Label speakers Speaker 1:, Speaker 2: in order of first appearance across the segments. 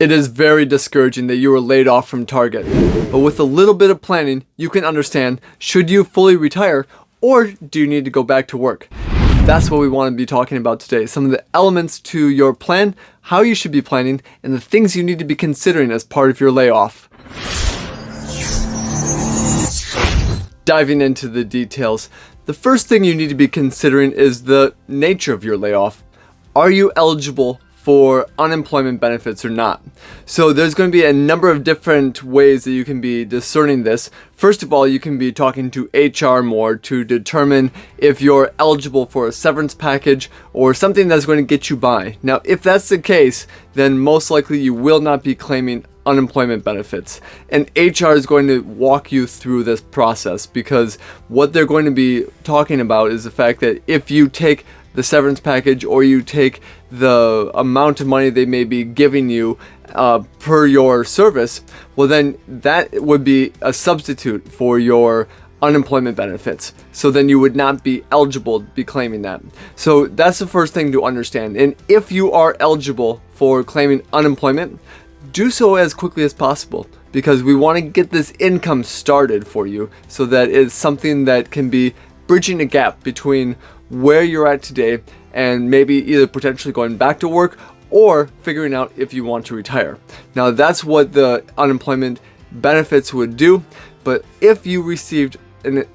Speaker 1: It is very discouraging that you were laid off from Target, but with a little bit of planning, you can understand, should you fully retire or do you need to go back to work? That's what we want to be talking about today. Some of the elements to your plan, how you should be planning, and the things you need to be considering as part of your layoff. Diving into the details, the first thing you need to be considering is the nature of your layoff. Are you eligible for unemployment benefits or not? So there's going to be a number of different ways that you can be discerning this. First of all, you can be talking to HR more to determine if you're eligible for a severance package or something that's going to get you by. Now, if that's the case, then most likely you will not be claiming unemployment benefits. And HR is going to walk you through this process, because what they're going to be talking about is the fact that if you take the severance package or you take the amount of money they may be giving you per your service, well then that would be a substitute for your unemployment benefits. So then you would not be eligible to be claiming that. So that's the first thing to understand. And if you are eligible for claiming unemployment, do so as quickly as possible, because we want to get this income started for you so that it's something that can be bridging a gap between where you're at today and maybe either potentially going back to work or figuring out if you want to retire. Now that's what the unemployment benefits would do, but if you received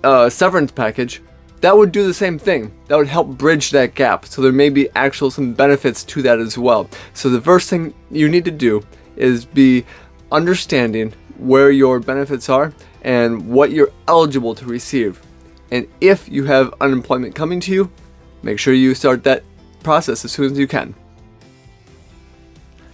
Speaker 1: a severance package, that would do the same thing. That would help bridge that gap. So there may be some benefits to that as well. So the first thing you need to do is be understanding where your benefits are and what you're eligible to receive. And if you have unemployment coming to you, make sure you start that process as soon as you can.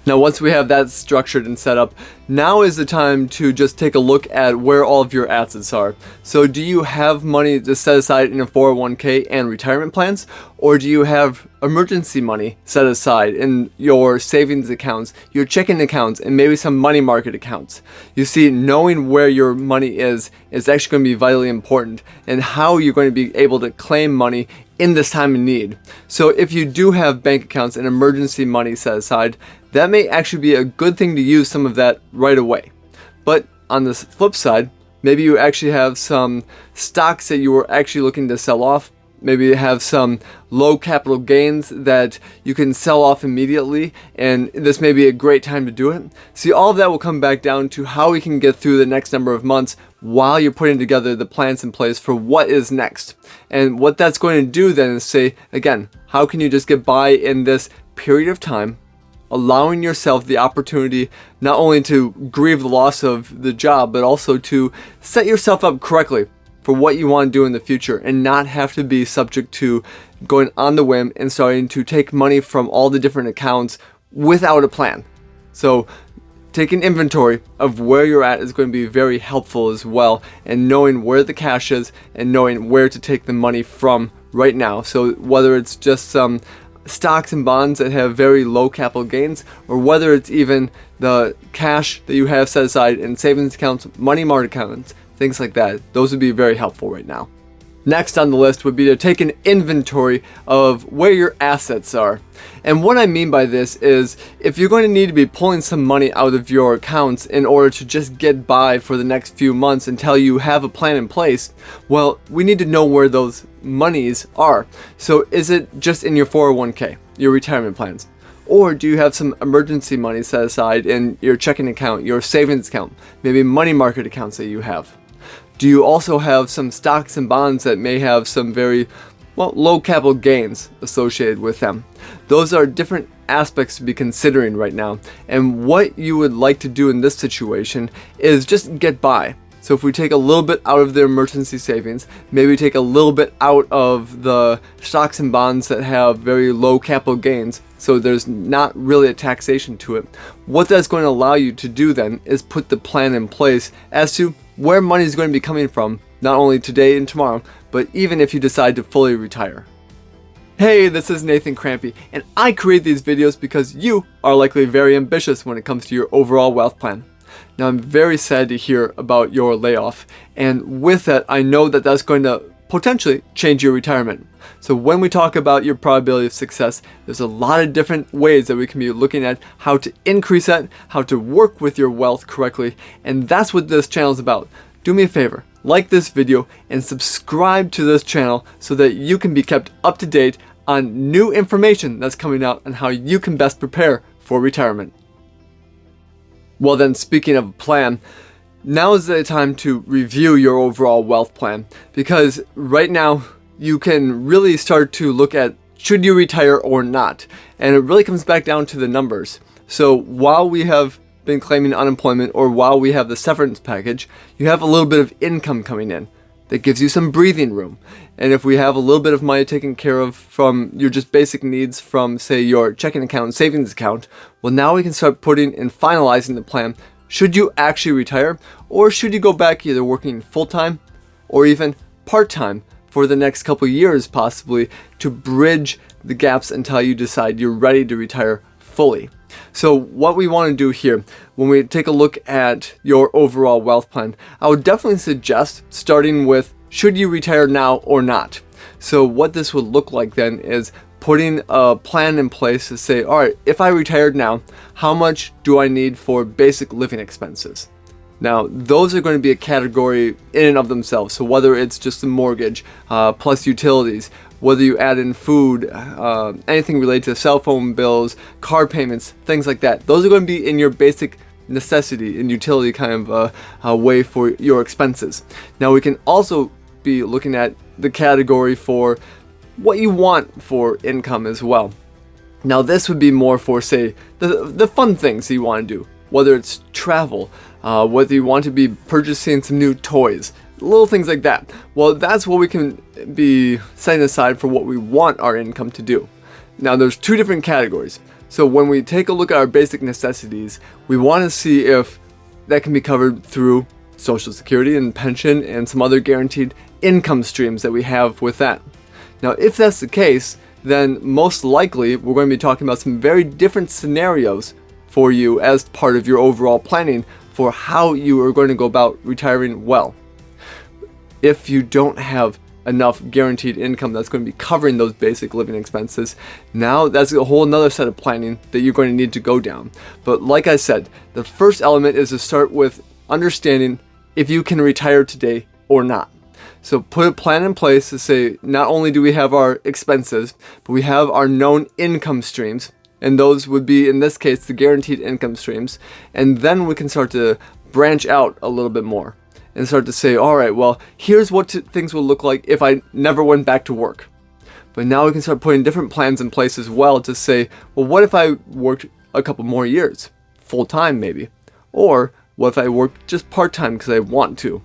Speaker 1: Now, once we have that structured and set up, now is the time to just take a look at where all of your assets are. So do you have money to set aside in a 401k and retirement plans? Or do you have emergency money set aside in your savings accounts, your checking accounts, and maybe some money market accounts? You see, knowing where your money is actually going to be vitally important, and how you're going to be able to claim money in this time of need. So if you do have bank accounts and emergency money set aside, that may actually be a good thing to use some of that right away. But on the flip side, maybe you actually have some stocks that you were actually looking to sell off. Maybe you have some low capital gains that you can sell off immediately, and this may be a great time to do it. See, all of that will come back down to how we can get through the next number of months while you're putting together the plans in place for what is next. And what that's going to do then is say, again, how can you just get by in this period of time, allowing yourself the opportunity not only to grieve the loss of the job, but also to set yourself up correctly for what you want to do in the future, and not have to be subject to going on the whim and starting to take money from all the different accounts without a plan. So taking inventory of where you're at is going to be very helpful as well, and knowing where the cash is and knowing where to take the money from right now. So whether it's just some stocks and bonds that have very low capital gains, or whether it's even the cash that you have set aside in savings accounts, money market accounts, things like that, those would be very helpful right now. Next on the list would be to take an inventory of where your assets are. And what I mean by this is, if you're going to need to be pulling some money out of your accounts in order to just get by for the next few months until you have a plan in place, well, we need to know where those monies are. So is it just in your 401k, your retirement plans? Or do you have some emergency money set aside in your checking account, your savings account, maybe money market accounts that you have? Do you also have some stocks and bonds that may have some very low capital gains associated with them? Those are different aspects to be considering right now. And what you would like to do in this situation is just get by. So if we take a little bit out of the emergency savings, maybe take a little bit out of the stocks and bonds that have very low capital gains, so there's not really a taxation to it, what that's going to allow you to do then is put the plan in place as to where money is going to be coming from, not only today and tomorrow, but even if you decide to fully retire. Hey, this is Nathan Krampe, and I create these videos because you are likely very ambitious when it comes to your overall wealth plan. Now, I'm very sad to hear about your layoff, and with that, I know that that's going to potentially change your retirement. So when we talk about your probability of success, there's a lot of different ways that we can be looking at how to increase that, how to work with your wealth correctly, and that's what this channel is about. Do me a favor, like this video and subscribe to this channel so that you can be kept up to date on new information that's coming out on how you can best prepare for retirement. Well then, speaking of a plan, now is the time to review your overall wealth plan, because right now you can really start to look at should you retire or not, and it really comes back down to the numbers. So while we have been claiming unemployment, or while we have the severance package, you have a little bit of income coming in that gives you some breathing room. And if we have a little bit of money taken care of from your just basic needs from, say, your checking account and savings account, well, now we can start putting and finalizing the plan. Should you actually retire, or should you go back either working full-time or even part-time for the next couple of years possibly to bridge the gaps until you decide you're ready to retire fully? So what we want to do here, when we take a look at your overall wealth plan, I would definitely suggest starting with should you retire now or not. So what this would look like then is putting a plan in place to say, all right, if I retired now, how much do I need for basic living expenses? Now, those are going to be a category in and of themselves. So whether it's just a mortgage plus utilities, whether you add in food, anything related to cell phone bills, car payments, things like that, those are going to be in your basic necessity and utility kind of way for your expenses. Now, we can also be looking at the category for what you want for income as well. Now, this would be more for, say, the fun things that you want to do, whether it's travel, whether you want to be purchasing some new toys, little things like that. Well, that's what we can be setting aside for what we want our income to do. Now, there's two different categories. So when we take a look at our basic necessities, we want to see if that can be covered through Social Security and pension and some other guaranteed income streams that we have with that. Now, if that's the case, then most likely we're going to be talking about some very different scenarios for you as part of your overall planning for how you are going to go about retiring well. If you don't have enough guaranteed income that's going to be covering those basic living expenses, now that's a whole another set of planning that you're going to need to go down. But like I said, the first element is to start with understanding if you can retire today or not. So put a plan in place to say, not only do we have our expenses, but we have our known income streams, and those would be, in this case, the guaranteed income streams, and then we can start to branch out a little bit more and start to say, all right, well, here's what things would look like if I never went back to work. But now we can start putting different plans in place as well to say, well, what if I worked a couple more years, full-time maybe? Or what if I worked just part-time because I want to?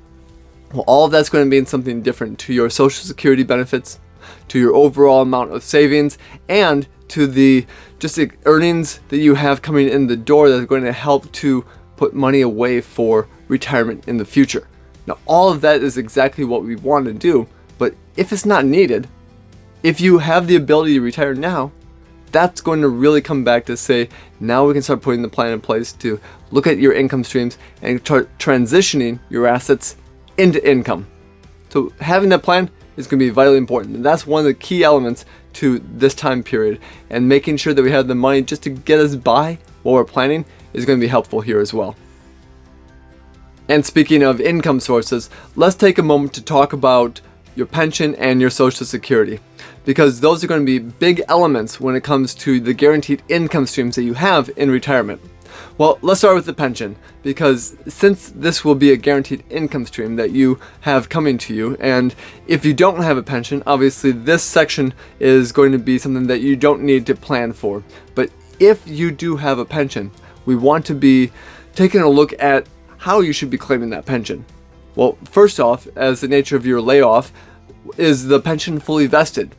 Speaker 1: Well, all of that's going to mean something different to your Social Security benefits, to your overall amount of savings, and to the earnings that you have coming in the door that are going to help to put money away for retirement in the future. Now, all of that is exactly what we want to do, but if it's not needed, if you have the ability to retire now, that's going to really come back to say, now we can start putting the plan in place to look at your income streams and start transitioning your assets into income. So having that plan is going to be vitally important, and that's one of the key elements to this time period, and making sure that we have the money just to get us by while we're planning is going to be helpful here as well. And speaking of income sources, let's take a moment to talk about your pension and your Social Security, because those are going to be big elements when it comes to the guaranteed income streams that you have in retirement. Well, let's start with the pension, because since this will be a guaranteed income stream that you have coming to you, and if you don't have a pension, obviously this section is going to be something that you don't need to plan for. But if you do have a pension, we want to be taking a look at how you should be claiming that pension. Well, first off, as the nature of your layoff, is the pension fully vested?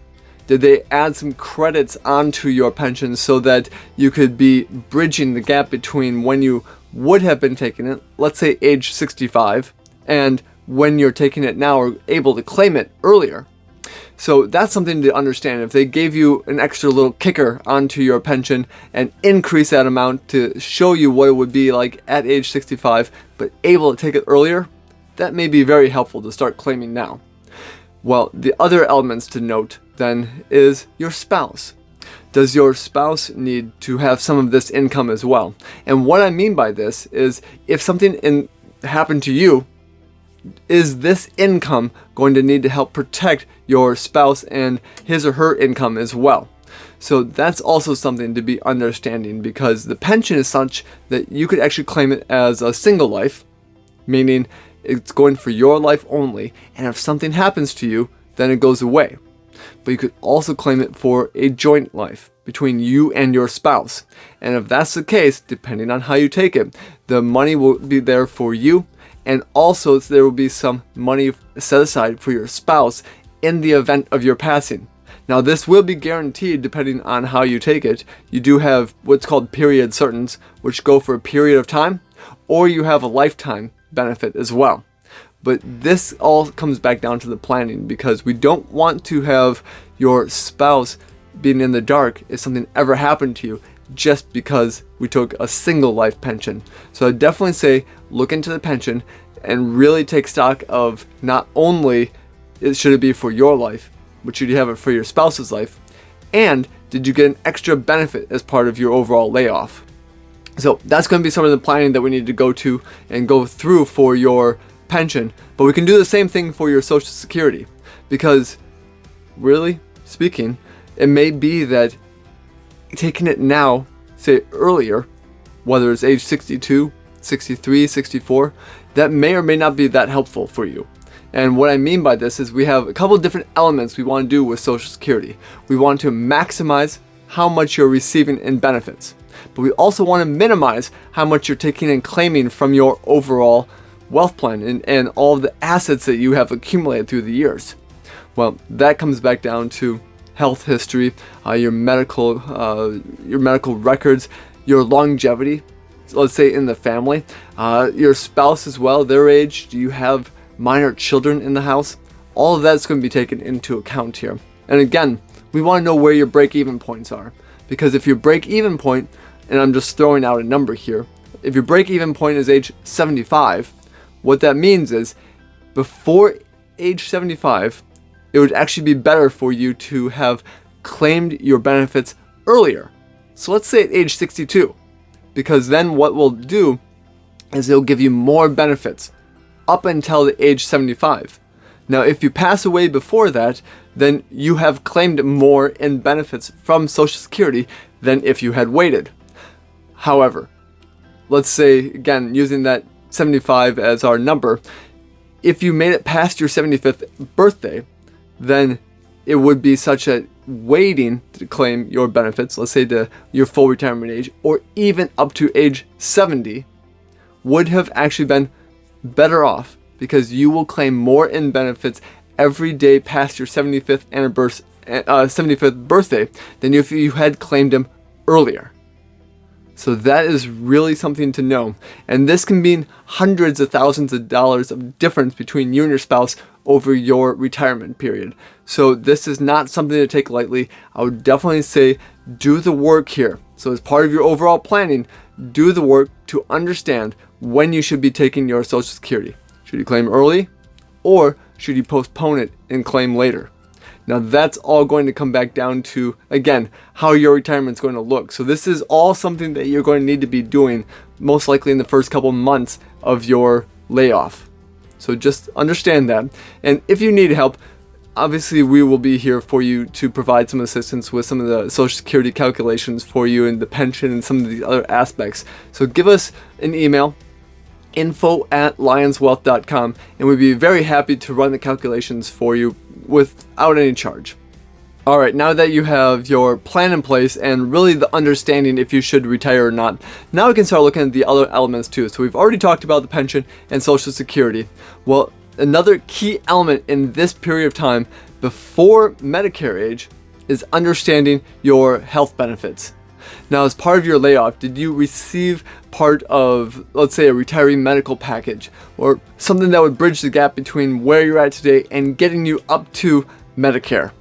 Speaker 1: Did they add some credits onto your pension so that you could be bridging the gap between when you would have been taking it, let's say age 65, and when you're taking it now or able to claim it earlier? So that's something to understand. If they gave you an extra little kicker onto your pension and increase that amount to show you what it would be like at age 65, but able to take it earlier, that may be very helpful to start claiming now. Well, the other elements to note then is your spouse. Does your spouse need to have some of this income as well? And what I mean by this is, if something happened to you, is this income going to need to help protect your spouse and his or her income as well? So that's also something to be understanding, because the pension is such that you could actually claim it as a single life, meaning it's going for your life only, and if something happens to you, then it goes away. But you could also claim it for a joint life between you and your spouse. And if that's the case, depending on how you take it, the money will be there for you, and also there will be some money set aside for your spouse in the event of your passing. Now, this will be guaranteed depending on how you take it. You do have what's called period certains, which go for a period of time, or you have a lifetime benefit as well. But this all comes back down to the planning, because we don't want to have your spouse being in the dark if something ever happened to you just because we took a single life pension. So I definitely say look into the pension and really take stock of not only should it be for your life, but should you have it for your spouse's life, and did you get an extra benefit as part of your overall layoff? So that's going to be some of the planning that we need to go to and go through for your pension. But we can do the same thing for your Social Security, because really speaking, it may be that taking it now, say earlier, whether it's age 62, 63, 64, that may or may not be that helpful for you. And what I mean by this is we have a couple of different elements we want to do with Social Security. We want to maximize how much you're receiving in benefits, but we also want to minimize how much you're taking and claiming from your overall wealth plan and all of the assets that you have accumulated through the years. Well, that comes back down to health history, your medical records, your longevity, let's say in the family, your spouse as well, their age. Do you have minor children in the house? All of that's going to be taken into account here. And again, we want to know where your break-even points are, because if your break-even point, and I'm just throwing out a number here, if your break-even point is age 75, what that means is before age 75, it would actually be better for you to have claimed your benefits earlier. So let's say at age 62, because then what we'll do is it'll give you more benefits up until the age 75. Now, if you pass away before that, then you have claimed more in benefits from Social Security than if you had waited. However, let's say, again, using that 75 as our number, if you made it past your 75th birthday, then it would be such that waiting to claim your benefits, let's say to your full retirement age, or even up to age 70, would have actually been better off, because you will claim more in benefits every day past your 75th birthday than if you had claimed them earlier. So that is really something to know. And this can mean hundreds of thousands of dollars of difference between you and your spouse over your retirement period. So this is not something to take lightly. I would definitely say do the work here. So as part of your overall planning, do the work to understand when you should be taking your Social Security. Should you claim early, or should you postpone it and claim later? Now that's all going to come back down to, again, how your retirement is going to look. So this is all something that you're going to need to be doing most likely in the first couple months of your layoff. So just understand that. And if you need help, obviously we will be here for you to provide some assistance with some of the Social Security calculations for you and the pension and some of the other aspects. So give us an email, info@lionswealth.com, and we'd be very happy to run the calculations for you without any charge. Alright, now that you have your plan in place and really the understanding if you should retire or not, now we can start looking at the other elements too. So we've already talked about the pension and Social Security. Well, another key element in this period of time before Medicare age is understanding your health benefits. Now, as part of your layoff, did you receive part of, let's say, a retiree medical package, or something that would bridge the gap between where you're at today and getting you up to Medicare?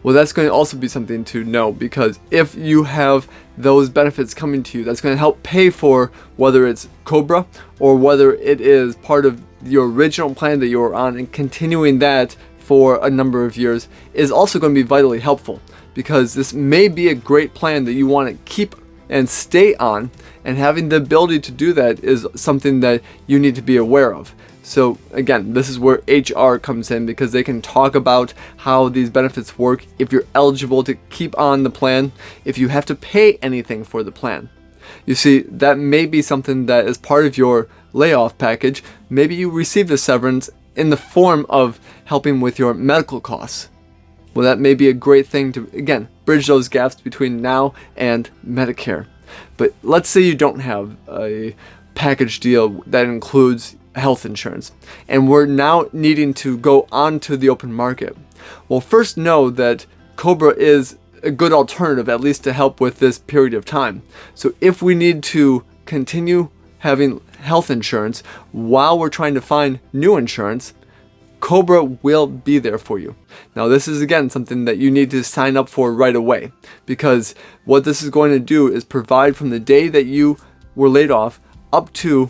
Speaker 1: Well, that's going to also be something to know, because if you have those benefits coming to you, that's going to help pay for whether it's COBRA or whether it is part of your original plan that you were on and continuing that for a number of years is also going to be vitally helpful, because this may be a great plan that you want to keep and stay on, and having the ability to do that is something that you need to be aware of. So again, this is where HR comes in, because they can talk about how these benefits work, if you're eligible to keep on the plan, if you have to pay anything for the plan. You see, that may be something that is part of your layoff package. Maybe you receive the severance in the form of helping with your medical costs. Well, that may be a great thing to, again, bridge those gaps between now and Medicare. But let's say you don't have a package deal that includes health insurance, and we're now needing to go onto the open market. Well, first know that COBRA is a good alternative, at least to help with this period of time. So if we need to continue having health insurance while we're trying to find new insurance, COBRA will be there for you. Now, this is again something that you need to sign up for right away, because what this is going to do is provide from the day that you were laid off up to,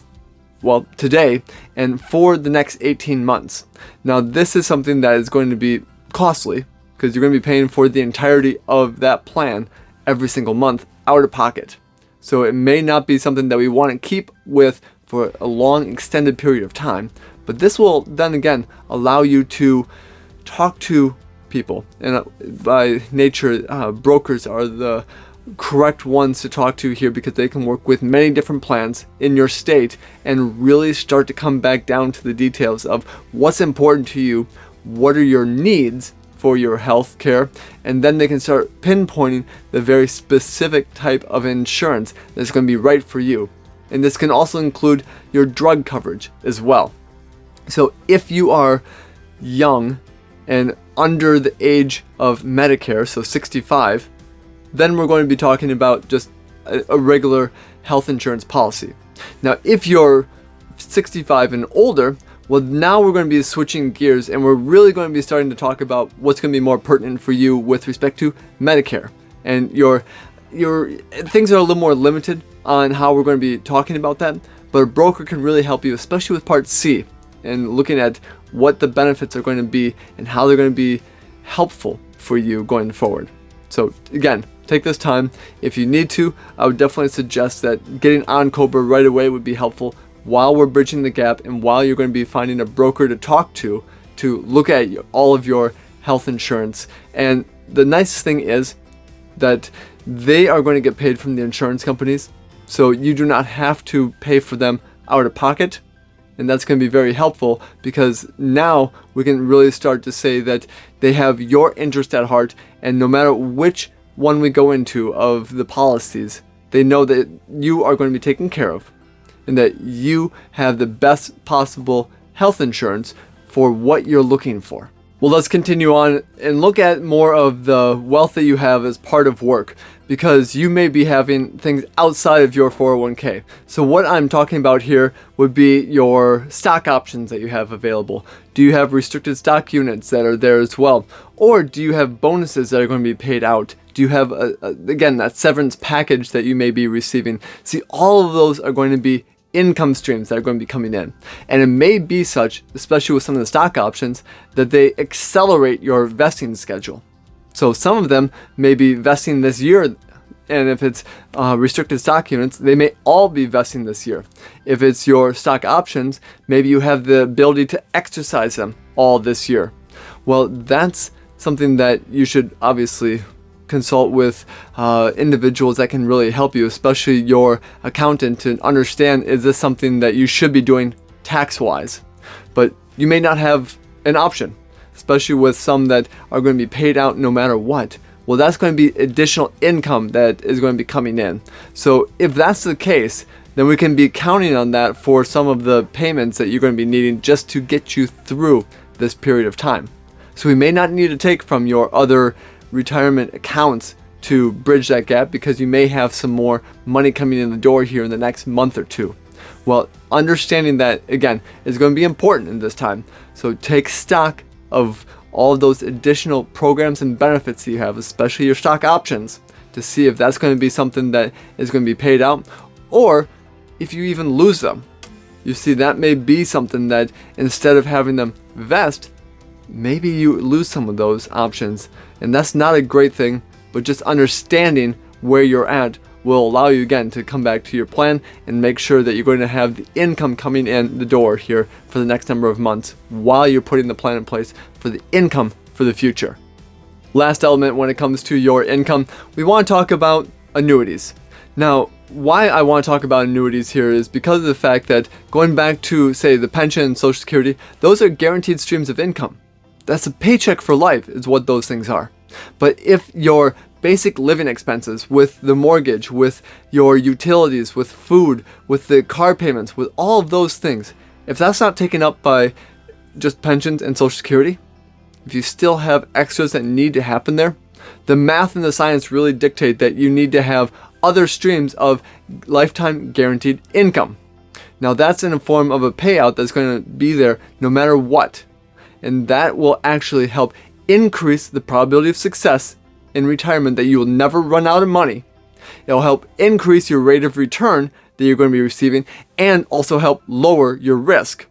Speaker 1: well, today, and for the next 18 months. Now, this is something that is going to be costly, because you're going to be paying for the entirety of that plan every single month out of pocket. So it may not be something that we want to keep with for a long extended period of time, but this will then again allow you to talk to people, and by nature brokers are the correct ones to talk to here, because they can work with many different plans in your state and really start to come back down to the details of what's important to you, what are your needs for your health care, and then they can start pinpointing the very specific type of insurance that's going to be right for you. And this can also include your drug coverage as well. So if you are young and under the age of Medicare, so 65, then we're going to be talking about just a regular health insurance policy. Now, if you're 65 and older, well, now we're going to be switching gears, and we're really going to be starting to talk about what's going to be more pertinent for you with respect to Medicare. And your things are a little more limited on how we're going to be talking about that, but a broker can really help you, especially with Part C, and looking at what the benefits are going to be and how they're going to be helpful for you going forward. So again, take this time. If you need to, I would definitely suggest that getting on COBRA right away would be helpful while we're bridging the gap, and while you're going to be finding a broker to talk to look at all of your health insurance. And the nice thing is that they are going to get paid from the insurance companies, so you do not have to pay for them out of pocket. And that's going to be very helpful, because now we can really start to say that they have your interest at heart, and no matter which one we go into of the policies, they know that you are going to be taken care of, and that you have the best possible health insurance for what you're looking for. Well, let's continue on and look at more of the wealth that you have as part of work, because you may be having things outside of your 401k. So what I'm talking about here would be your stock options that you have available. Do you have restricted stock units that are there as well? Or do you have bonuses that are going to be paid out? Do you have, again, that severance package that you may be receiving? See, all of those are going to be income streams that are going to be coming in. And it may be such, especially with some of the stock options, that they accelerate your vesting schedule. So some of them may be vesting this year, and if it's restricted stock units, they may all be vesting this year. If it's your stock options, maybe you have the ability to exercise them all this year. Well, that's something that you should obviously consult with individuals that can really help you, especially your accountant, to understand, is this something that you should be doing tax-wise? But you may not have an option, especially with some that are going to be paid out no matter what. Well, that's going to be additional income that is going to be coming in. So if that's the case, then we can be counting on that for some of the payments that you're going to be needing just to get you through this period of time. So we may not need to take from your other retirement accounts to bridge that gap, because you may have some more money coming in the door here in the next month or two. Well, understanding that, again, is going to be important in this time. So take stock of all of those additional programs and benefits that you have, especially your stock options, to see if that's going to be something that is going to be paid out, or if you even lose them. You see, that may be something that instead of having them vest, maybe you lose some of those options, and that's not a great thing. But just understanding where you're at will allow you again to come back to your plan and make sure that you're going to have the income coming in the door here for the next number of months while you're putting the plan in place for the income for the future. Last element when it comes to your income, we want to talk about annuities. Now, why I want to talk about annuities here is because of the fact that going back to, say, the pension and Social Security, those are guaranteed streams of income. That's a paycheck for life is what those things are. But if your basic living expenses with the mortgage, with your utilities, with food, with the car payments, with all of those things, if that's not taken up by just pensions and Social Security, if you still have extras that need to happen there, the math and the science really dictate that you need to have other streams of lifetime guaranteed income. Now that's in the form of a payout that's going to be there no matter what. And that will actually help increase the probability of success in retirement, that you will never run out of money. It'll help increase your rate of return that you're going to be receiving, and also help lower your risk.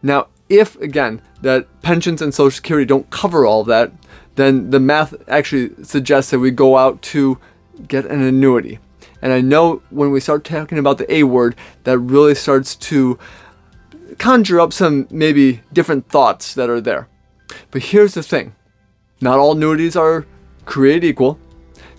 Speaker 1: Now, if again that pensions and Social Security don't cover all that, then the math actually suggests that we go out to get an annuity. And I know when we start talking about the A word, that really starts to conjure up some maybe different thoughts that are there. But here's the thing. Not all annuities are created equal.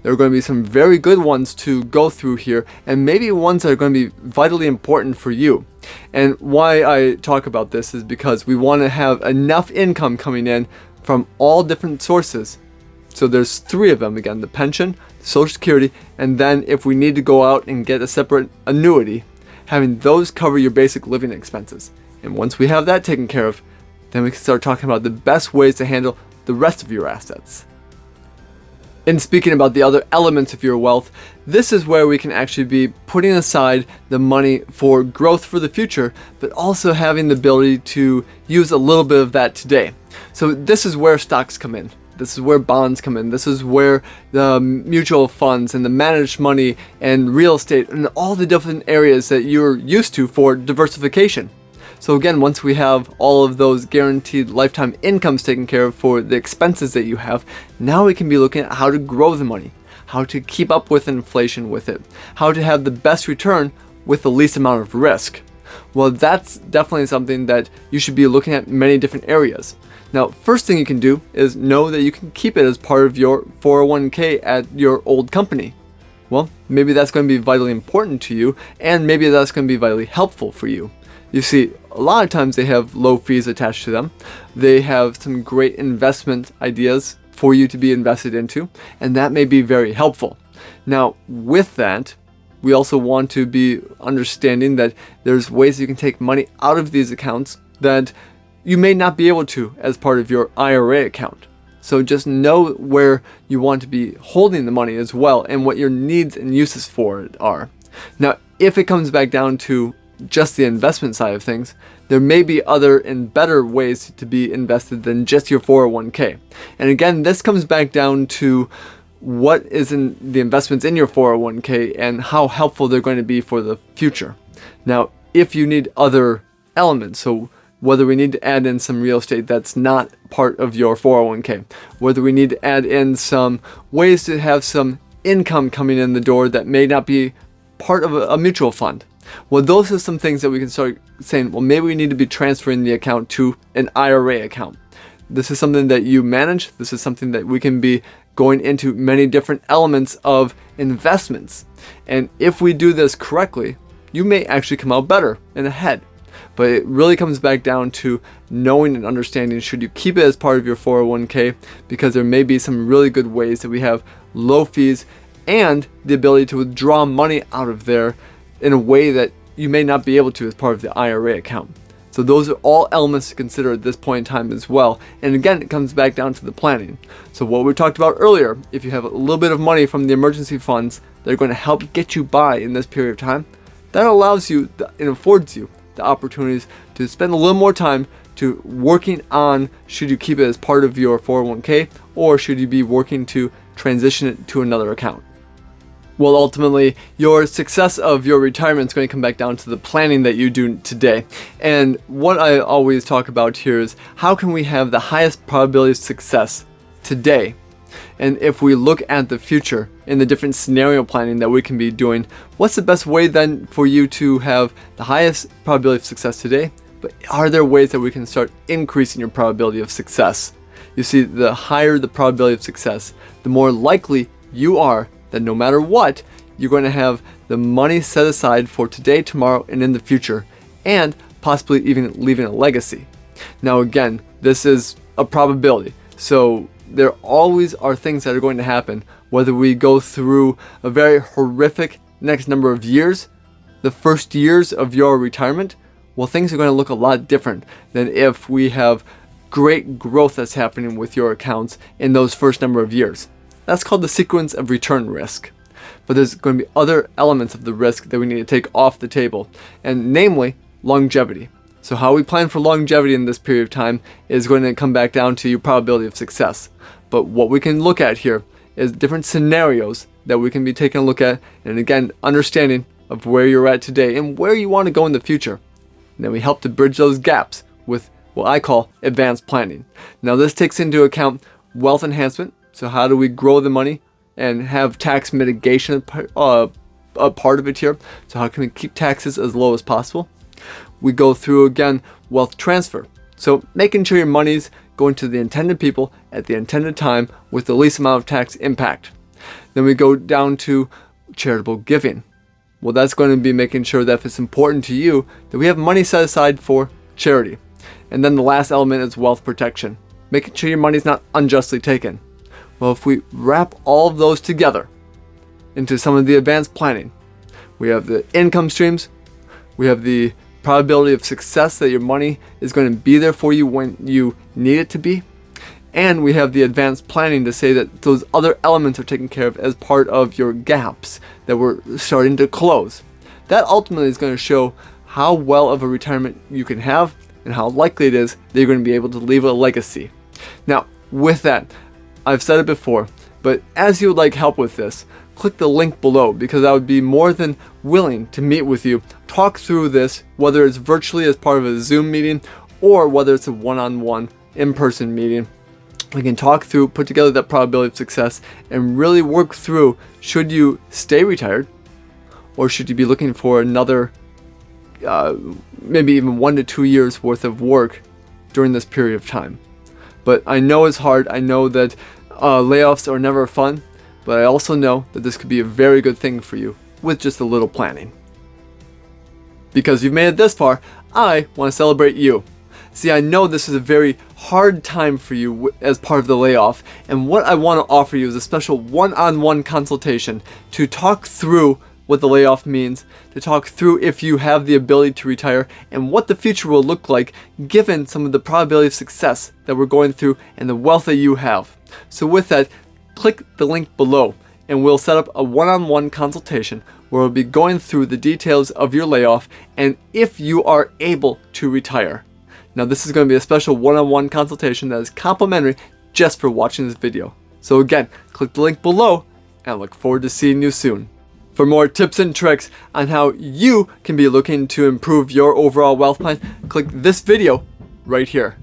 Speaker 1: There are going to be some very good ones to go through here, and maybe ones that are going to be vitally important for you. And why I talk about this is because we want to have enough income coming in from all different sources. So there's three of them again: the pension, Social Security, and then if we need to go out and get a separate annuity, having those cover your basic living expenses. And once we have that taken care of, then we can start talking about the best ways to handle the rest of your assets. And speaking about the other elements of your wealth, this is where we can actually be putting aside the money for growth for the future, but also having the ability to use a little bit of that today. So this is where stocks come in. This is where bonds come in. This is where the mutual funds and the managed money and real estate and all the different areas that you're used to for diversification. So again, once we have all of those guaranteed lifetime incomes taken care of for the expenses that you have, now we can be looking at how to grow the money, how to keep up with inflation with it, how to have the best return with the least amount of risk. Well, that's definitely something that you should be looking at many different areas. Now, first thing you can do is know that you can keep it as part of your 401k at your old company. Well, maybe that's going to be vitally important to you, and maybe that's going to be vitally helpful for you. You see, a lot of times they have low fees attached to them. They have some great investment ideas for you to be invested into, and that may be very helpful. Now, with that, we also want to be understanding that there's ways you can take money out of these accounts that you may not be able to as part of your IRA account. So just know where you want to be holding the money as well, and what your needs and uses for it are. Now, if it comes back down to just the investment side of things, there may be other and better ways to be invested than just your 401k. And again, this comes back down to what is in the investments in your 401k and how helpful they're going to be for the future. Now, if you need other elements, so whether we need to add in some real estate that's not part of your 401k, whether we need to add in some ways to have some income coming in the door that may not be part of a mutual fund. Well, those are some things that we can start saying, well, maybe we need to be transferring the account to an IRA account. This is something that you manage. This is something that we can be going into many different elements of investments. And if we do this correctly, you may actually come out better and ahead. But it really comes back down to knowing and understanding, should you keep it as part of your 401k, because there may be some really good ways that we have low fees and the ability to withdraw money out of there in a way that you may not be able to as part of the IRA account. So those are all elements to consider at this point in time as well. And again, it comes back down to the planning. So what we talked about earlier, if you have a little bit of money from the emergency funds that are going to help get you by in this period of time, that allows you and affords you the opportunities to spend a little more time to working on, should you keep it as part of your 401k, or should you be working to transition it to another account. Well, ultimately, your success of your retirement is going to come back down to the planning that you do today. And what I always talk about here is how can we have the highest probability of success today? And if we look at the future in the different scenario planning that we can be doing, what's the best way then for you to have the highest probability of success today? But are there ways that we can start increasing your probability of success? You see, the higher the probability of success, the more likely you are that no matter what, you're going to have the money set aside for today, tomorrow, and in the future, and possibly even leaving a legacy. Now again, this is a probability, so there always are things that are going to happen, whether we go through a very horrific next number of years, the first years of your retirement, well, things are going to look a lot different than if we have great growth that's happening with your accounts in those first number of years. That's called the sequence of return risk. But there's going to be other elements of the risk that we need to take off the table, and namely longevity. So how we plan for longevity in this period of time is going to come back down to your probability of success. But what we can look at here is different scenarios that we can be taking a look at, and again, understanding of where you're at today and where you want to go in the future. And then we help to bridge those gaps with what I call advanced planning. Now this takes into account wealth enhancement. So how do we grow the money and have tax mitigation a part of it here? So how can we keep taxes as low as possible? We go through again wealth transfer. So making sure your money's going to the intended people at the intended time with the least amount of tax impact. Then we go down to charitable giving. Well, that's going to be making sure that if it's important to you, that we have money set aside for charity. And then the last element is wealth protection, making sure your money's not unjustly taken. Well, if we wrap all of those together into some of the advanced planning, we have the income streams, we have the probability of success that your money is going to be there for you when you need it to be, and we have the advanced planning to say that those other elements are taken care of as part of your gaps that we're starting to close. That ultimately is going to show how well of a retirement you can have and how likely it is that you're going to be able to leave a legacy. Now, with that, I've said it before, but as you would like help with this, click the link below because I would be more than willing to meet with you, talk through this, whether it's virtually as part of a Zoom meeting or whether it's a one-on-one in-person meeting. We can talk through, put together that probability of success, and really work through, should you stay retired or should you be looking for another maybe even 1 to 2 years worth of work during this period of time. But I know it's hard. I know that layoffs are never fun, but I also know that this could be a very good thing for you with just a little planning. Because you've made it this far, I want to celebrate you. See, I know this is a very hard time for you as part of the layoff, and what I want to offer you is a special one-on-one consultation to talk through what the layoff means, to talk through if you have the ability to retire and what the future will look like given some of the probability of success that we're going through and the wealth that you have. So with that, click the link below and we'll set up a one-on-one consultation where we'll be going through the details of your layoff and if you are able to retire. Now this is going to be a special one-on-one consultation that is complimentary just for watching this video. So again, click the link below and I look forward to seeing you soon. For more tips and tricks on how you can be looking to improve your overall wealth plan, click this video right here.